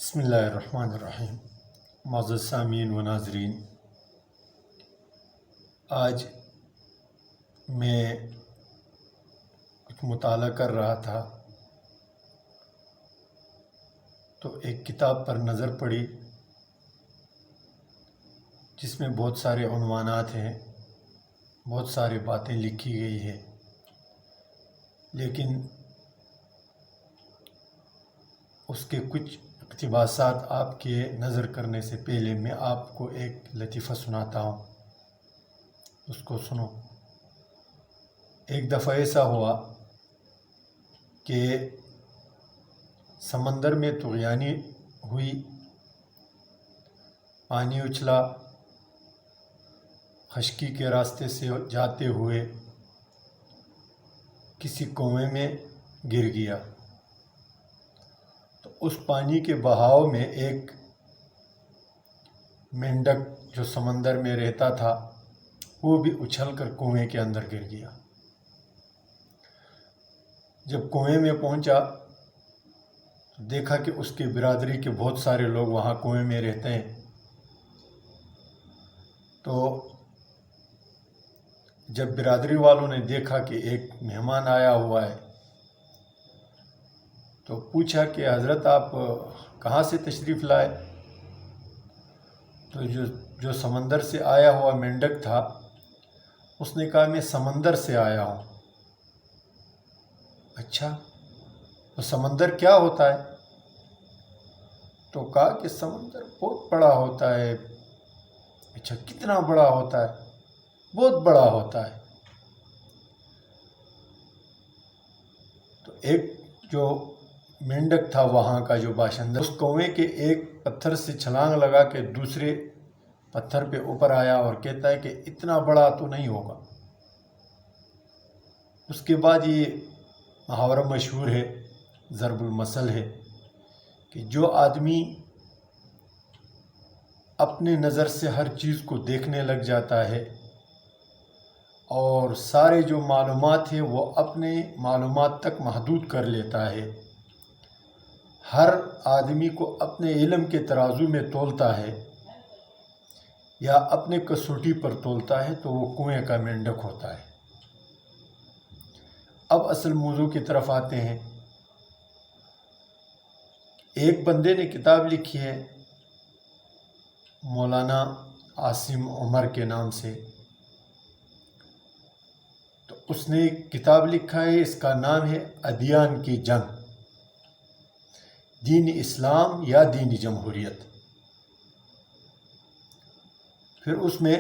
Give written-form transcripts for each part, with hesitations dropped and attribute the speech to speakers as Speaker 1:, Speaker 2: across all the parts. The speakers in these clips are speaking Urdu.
Speaker 1: بسم اللہ الرحمن الرحیم۔ معزز سامعین و ناظرین، آج میں کچھ مطالعہ کر رہا تھا تو ایک کتاب پر نظر پڑی جس میں بہت سارے عنوانات ہیں، بہت ساری باتیں لکھی گئی ہیں، لیکن اس کے کچھ اقتباسات آپ کے نظر کرنے سے پہلے میں آپ کو ایک لطیفہ سناتا ہوں، اس کو سنو۔ ایک دفعہ ایسا ہوا کہ سمندر میں طغیانی ہوئی، پانی اچھلا، خشکی کے راستے سے جاتے ہوئے کسی کنویں میں گر گیا تو اس پانی کے بہاؤ میں ایک مینڈک جو سمندر میں رہتا تھا وہ بھی اچھل کر کنویں کے اندر گر گیا۔ جب کنویں میں پہنچا تو دیکھا کہ اس کی برادری کے بہت سارے لوگ وہاں کنویں میں رہتے ہیں، تو جب برادری والوں نے دیکھا کہ ایک مہمان آیا ہوا ہے تو پوچھا کہ حضرت آپ کہاں سے تشریف لائے؟ تو جو سمندر سے آیا ہوا مینڈک تھا اس نے کہا میں سمندر سے آیا ہوں۔ اچھا، تو سمندر کیا ہوتا ہے؟ تو کہا کہ سمندر بہت بڑا ہوتا ہے۔ اچھا، کتنا بڑا ہوتا ہے؟ بہت بڑا ہوتا ہے۔ تو ایک جو مینڈک تھا وہاں کا جو باشندہ، اس کنویں کے ایک پتھر سے چھلانگ لگا کے دوسرے پتھر پہ اوپر آیا اور کہتا ہے کہ اتنا بڑا تو نہیں ہوگا۔ اس کے بعد یہ محاورہ مشہور ہے، ضرب المثل ہے کہ جو آدمی اپنے نظر سے ہر چیز کو دیکھنے لگ جاتا ہے اور سارے جو معلومات ہیں وہ اپنے معلومات تک محدود کر لیتا ہے، ہر آدمی کو اپنے علم کے ترازو میں تولتا ہے یا اپنے کسوٹی پر تولتا ہے، تو وہ کنویں کا مینڈک ہوتا ہے۔ اب اصل موضوع کی طرف آتے ہیں۔ ایک بندے نے کتاب لکھی ہے مولانا عاصم عمر کے نام سے، تو اس نے کتاب لکھا ہے، اس کا نام ہے ادیان کی جنگ، دین اسلام یا دین جمہوریت۔ پھر اس میں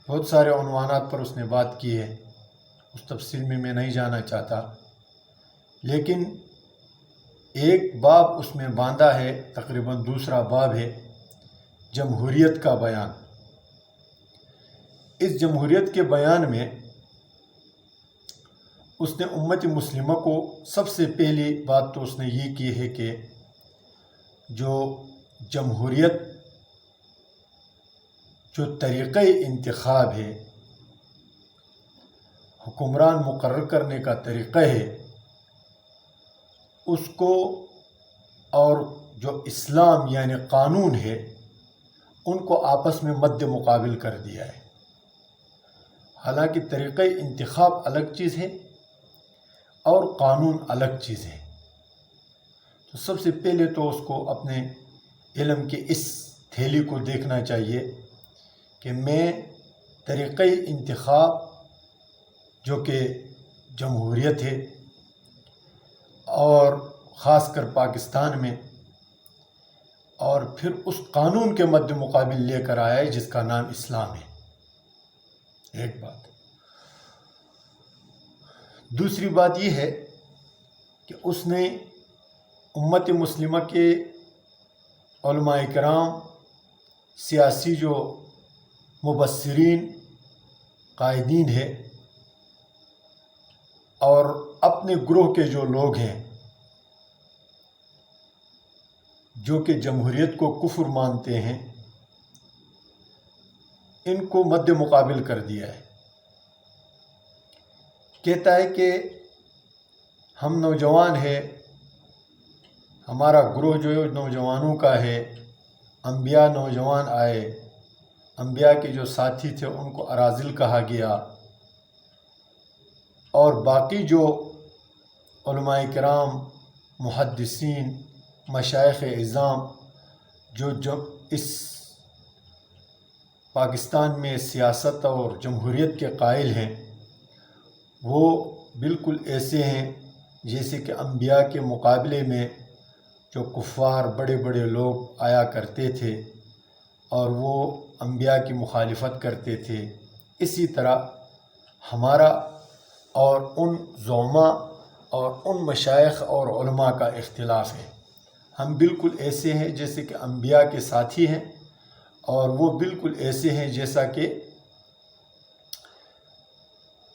Speaker 1: بہت سارے عنوانات پر اس نے بات کی ہے، اس تفصیل میں نہیں جانا چاہتا، لیکن ایک باب اس میں باندھا ہے، تقریباً دوسرا باب ہے جمہوریت کا بیان۔ اس جمہوریت کے بیان میں اس نے امت مسلمہ کو سب سے پہلی بات تو اس نے یہ کی ہے کہ جو جمہوریت جو طریقہ انتخاب ہے، حکمران مقرر کرنے کا طریقہ ہے، اس کو اور جو اسلام یعنی قانون ہے ان کو آپس میں مد مقابل کر دیا ہے۔ حالانکہ طریقہ انتخاب الگ چیز ہے اور قانون الگ چیز ہے، تو سب سے پہلے تو اس کو اپنے علم کے اس تھیلی کو دیکھنا چاہیے کہ میں طریقہ انتخاب جو کہ جمہوریت ہے اور خاص کر پاکستان میں، اور پھر اس قانون کے مد مقابل لے کر آیا ہے جس کا نام اسلام ہے، ایک بات۔ دوسری بات یہ ہے کہ اس نے امت مسلمہ کے علماء کرام، سیاسی جو مبصرین قائدین ہیں اور اپنے گروہ کے جو لوگ ہیں جو کہ جمہوریت کو کفر مانتے ہیں، ان کو مد مقابل کر دیا ہے۔ کہتا ہے کہ ہم نوجوان ہیں، ہمارا گروہ جو نوجوانوں کا ہے، انبیاء نوجوان آئے، انبیاء کے جو ساتھی تھے ان کو اراذل کہا گیا، اور باقی جو علماء کرام، محدثین، مشائخ اعظام جو اس پاکستان میں سیاست اور جمہوریت کے قائل ہیں، وہ بالکل ایسے ہیں جیسے کہ انبیاء کے مقابلے میں جو کفار بڑے بڑے لوگ آیا کرتے تھے اور وہ انبیاء کی مخالفت کرتے تھے، اسی طرح ہمارا اور ان زعماء اور ان مشائخ اور علماء کا اختلاف ہے۔ ہم بالکل ایسے ہیں جیسے کہ انبیاء کے ساتھی ہیں، اور وہ بالکل ایسے ہیں جیسا کہ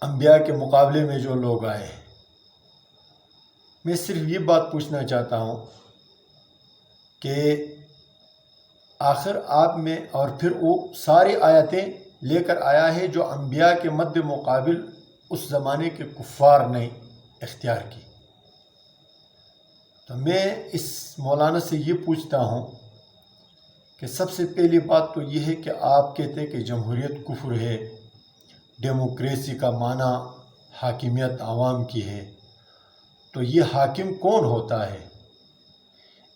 Speaker 1: انبیاء کے مقابلے میں جو لوگ آئے ہیں۔ میں صرف یہ بات پوچھنا چاہتا ہوں کہ آخر آپ میں، اور پھر وہ ساری آیتیں لے کر آیا ہے جو انبیاء کے مد مقابل اس زمانے کے کفار نے اختیار کی۔ تو میں اس مولانا سے یہ پوچھتا ہوں کہ سب سے پہلی بات تو یہ ہے کہ آپ کہتے ہیں کہ جمہوریت کفر ہے، ڈیموکریسی کا معنی حاکمیت عوام کی ہے، تو یہ حاکم کون ہوتا ہے؟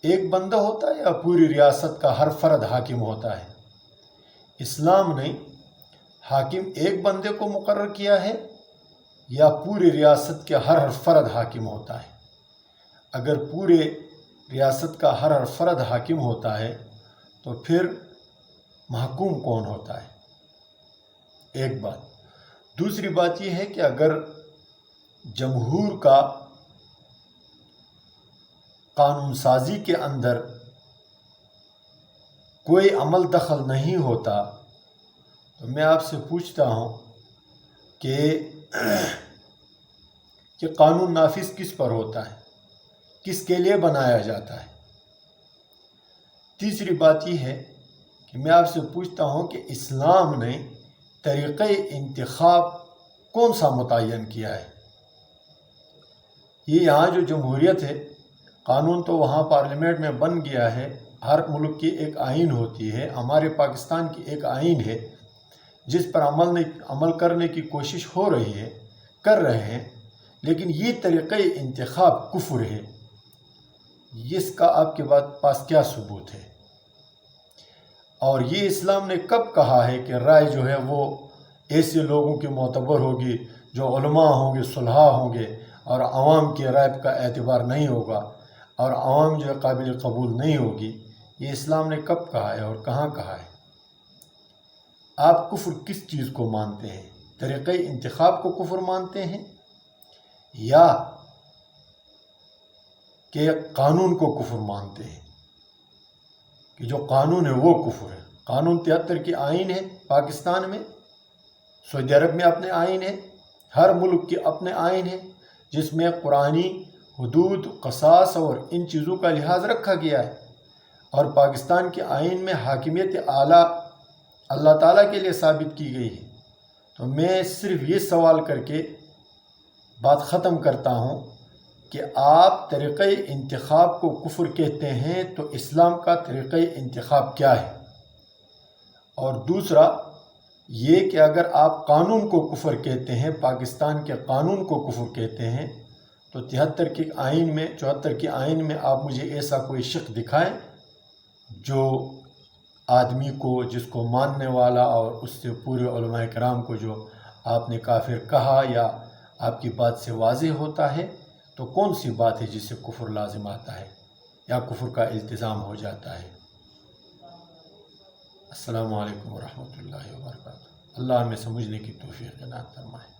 Speaker 1: ایک بندہ ہوتا ہے یا پوری ریاست کا ہر فرد حاکم ہوتا ہے؟ اسلام نے حاکم ایک بندے کو مقرر کیا ہے یا پوری ریاست کے ہر فرد حاکم ہوتا ہے؟ اگر پورے ریاست کا ہر فرد حاکم ہوتا ہے تو پھر محکوم کون ہوتا ہے؟ ایک بات۔ دوسری بات یہ ہے کہ اگر جمہور کا قانون سازی کے اندر کوئی عمل دخل نہیں ہوتا تو میں آپ سے پوچھتا ہوں کہ قانون نافذ کس پر ہوتا ہے، کس کے لیے بنایا جاتا ہے؟ تیسری بات یہ ہے کہ میں آپ سے پوچھتا ہوں کہ اسلام نے طریقہ انتخاب کون سا متعین کیا ہے؟ یہ یہاں جو جمہوریت ہے، قانون تو وہاں پارلیمنٹ میں بن گیا ہے، ہر ملک کی ایک آئین ہوتی ہے، ہمارے پاکستان کی ایک آئین ہے جس پر عمل کرنے کی کوشش ہو رہی ہے، کر رہے ہیں، لیکن یہ طریقہ انتخاب کفر ہے۔ اس کا آپ کے پاس کیا ثبوت ہے؟ اور یہ اسلام نے کب کہا ہے کہ رائے جو ہے وہ ایسے لوگوں کی معتبر ہوگی جو علماء ہوں گے، صلحاء ہوں گے، اور عوام کی رائے کا اعتبار نہیں ہوگا اور عوام جو ہے قابل قبول نہیں ہوگی؟ یہ اسلام نے کب کہا ہے اور کہاں کہا ہے؟ آپ کفر کس چیز کو مانتے ہیں؟ طریقہ انتخاب کو کفر مانتے ہیں یا کہ قانون کو کفر مانتے ہیں کہ جو قانون ہے وہ کفر ہے؟ قانون 73 کی آئین ہے پاکستان میں، سعودی عرب میں اپنے آئین ہے، ہر ملک کے اپنے آئین ہے جس میں قرآنی حدود، قصاص اور ان چیزوں کا لحاظ رکھا گیا ہے، اور پاکستان کے آئین میں حاکمیت اعلیٰ اللہ تعالیٰ کے لیے ثابت کی گئی ہے۔ تو میں صرف یہ سوال کر کے بات ختم کرتا ہوں کہ آپ طریقہ انتخاب کو کفر کہتے ہیں تو اسلام کا طریقہ انتخاب کیا ہے؟ اور دوسرا یہ کہ اگر آپ قانون کو کفر کہتے ہیں، پاکستان کے قانون کو کفر کہتے ہیں، تو 74 کی آئین میں آپ مجھے ایسا کوئی شق دکھائیں جو آدمی کو، جس کو ماننے والا اور اس سے پورے علماء کرام کو جو آپ نے کافر کہا یا آپ کی بات سے واضح ہوتا ہے، تو کون سی بات ہے جس سے کفر لازم آتا ہے یا کفر کا التزام ہو جاتا ہے؟ السلام علیکم ورحمۃ اللہ وبرکاتہ۔ اللہ ہمیں سمجھنے کی توفیق عنایت فرمائے۔